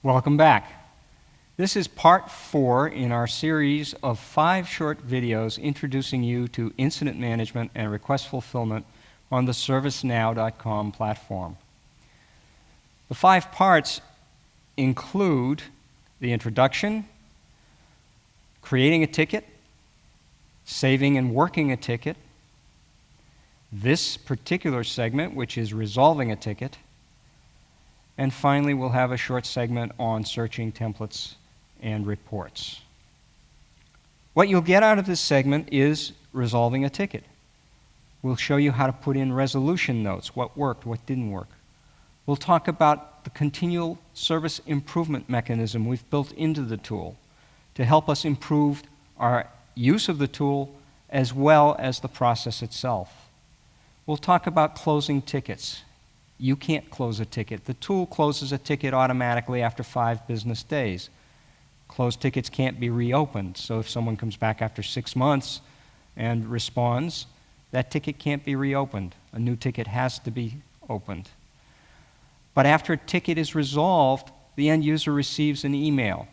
Welcome back. This is part 4 in our series of 5 short videos introducing you to incident management and request fulfillment on the ServiceNow.com platform. The 5 parts include the introduction, creating a ticket, saving and working a ticket, this particular segment, which is resolving a ticket, and finally we'll have a short segment on searching templates and reports. What you'll get out of this segment is resolving a ticket. We'll show you how to put in resolution notes, what worked, what didn't work. We'll talk about the continual service improvement mechanism we've built into the tool to help us improve our use of the tool as well as the process itself. We'll talk about closing tickets. You can't close a ticket. The tool closes a ticket automatically after 5 business days. Closed tickets can't be reopened, so if someone comes back after 6 months and responds, that ticket can't be reopened. A new ticket has to be opened. But after a ticket is resolved, the end user receives an email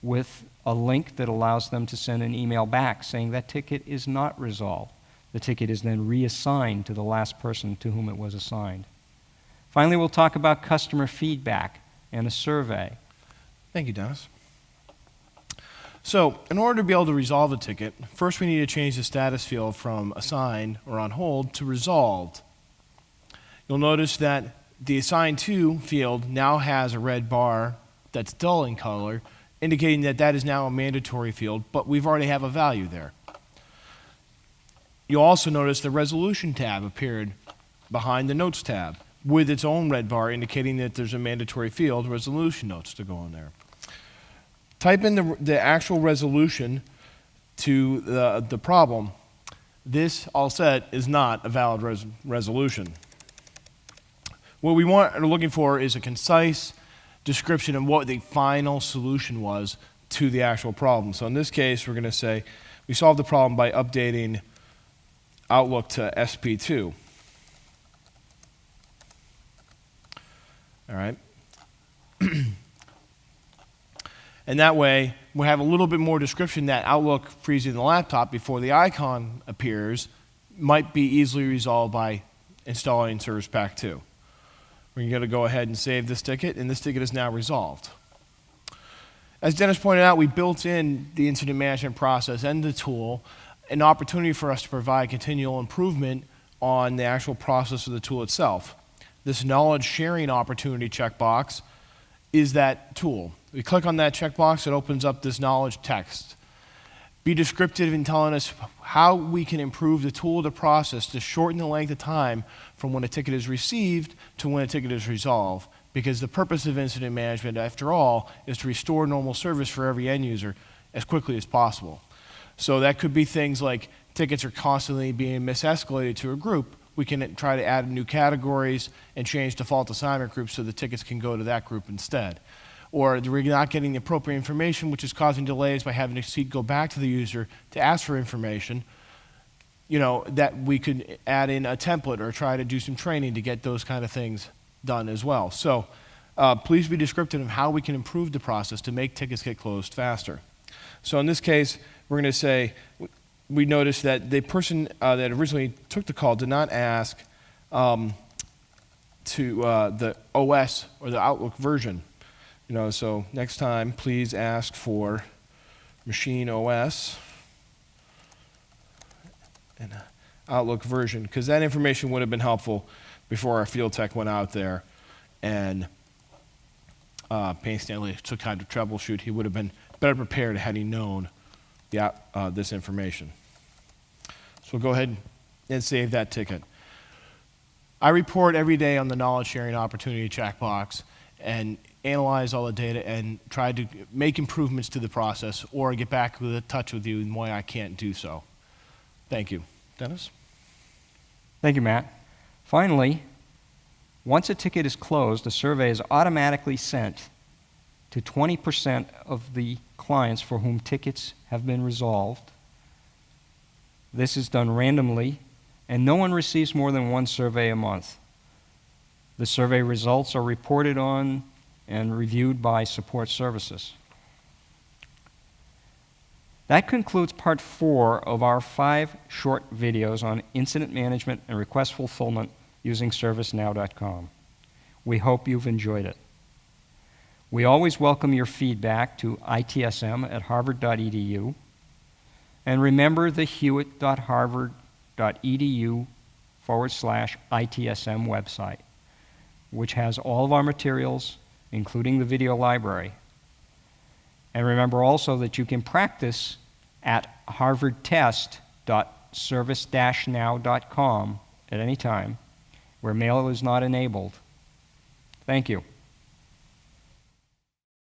with a link that allows them to send an email back saying that ticket is not resolved. The ticket is then reassigned to the last person to whom it was assigned. Finally, we'll talk about customer feedback and a survey. Thank you, Dennis. So, in order to be able to resolve a ticket, first we need to change the status field from assigned or on hold to resolved. You'll notice that the assigned to field now has a red bar that's dull in color, indicating that that is now a mandatory field, but we've already have a value there. You'll also notice the resolution tab appeared behind the notes tab with its own red bar indicating that there's a mandatory field, resolution notes, to go in there. Type in the actual resolution to the problem. This, all set, is not a valid resolution. What we are looking for is a concise description of what the final solution was to the actual problem. So in this case, we're going to say we solved the problem by updating Outlook to SP2. All right. And that way, we have a little bit more description that Outlook freezing the laptop before the icon appears might be easily resolved by installing Service Pack 2. We're going to go ahead and save this ticket, and this ticket is now resolved. As Dennis pointed out, we built in the incident management process and the tool an opportunity for us to provide continual improvement on the actual process of the tool itself. This knowledge sharing opportunity checkbox is that tool. We click on that checkbox, it opens up this knowledge text. Be descriptive in telling us how we can improve the tool, the process, to shorten the length of time from when a ticket is received to when a ticket is resolved. Because the purpose of incident management, after all, is to restore normal service for every end user as quickly as possible. So that could be things like tickets are constantly being misescalated to a group. We can try to add new categories and change default assignment groups so the tickets can go to that group instead. Or we're not getting the appropriate information, which is causing delays by having to go back to the user to ask for information. That we could add in a template or try to do some training to get those kind of things done as well. So please be descriptive of how we can improve the process to make tickets get closed faster. So in this case, we're going to say, we noticed that the person that originally took the call did not ask to the OS or the Outlook version. So next time, please ask for machine OS and Outlook version, because that information would have been helpful before our field tech went out there and painstakingly took time to troubleshoot. He would have been better prepared had he known this information. So we'll go ahead and save that ticket. I report every day on the knowledge sharing opportunity checkbox and analyze all the data and try to make improvements to the process or get back in touch with you and why I can't do so. Thank you. Dennis? Thank you, Matt. Finally, once a ticket is closed, a survey is automatically sent to 20% of the clients for whom tickets have been resolved. This is done randomly, and no one receives more than 1 survey a month. The survey results are reported on and reviewed by support services. That concludes part 4 of our 5 short videos on incident management and request fulfillment using ServiceNow.com. We hope you've enjoyed it. We always welcome your feedback to itsm@harvard.edu. And remember the hewitt.harvard.edu/ITSM website, which has all of our materials, including the video library. And remember also that you can practice at harvardtest.service-now.com at any time, where mail is not enabled. Thank you.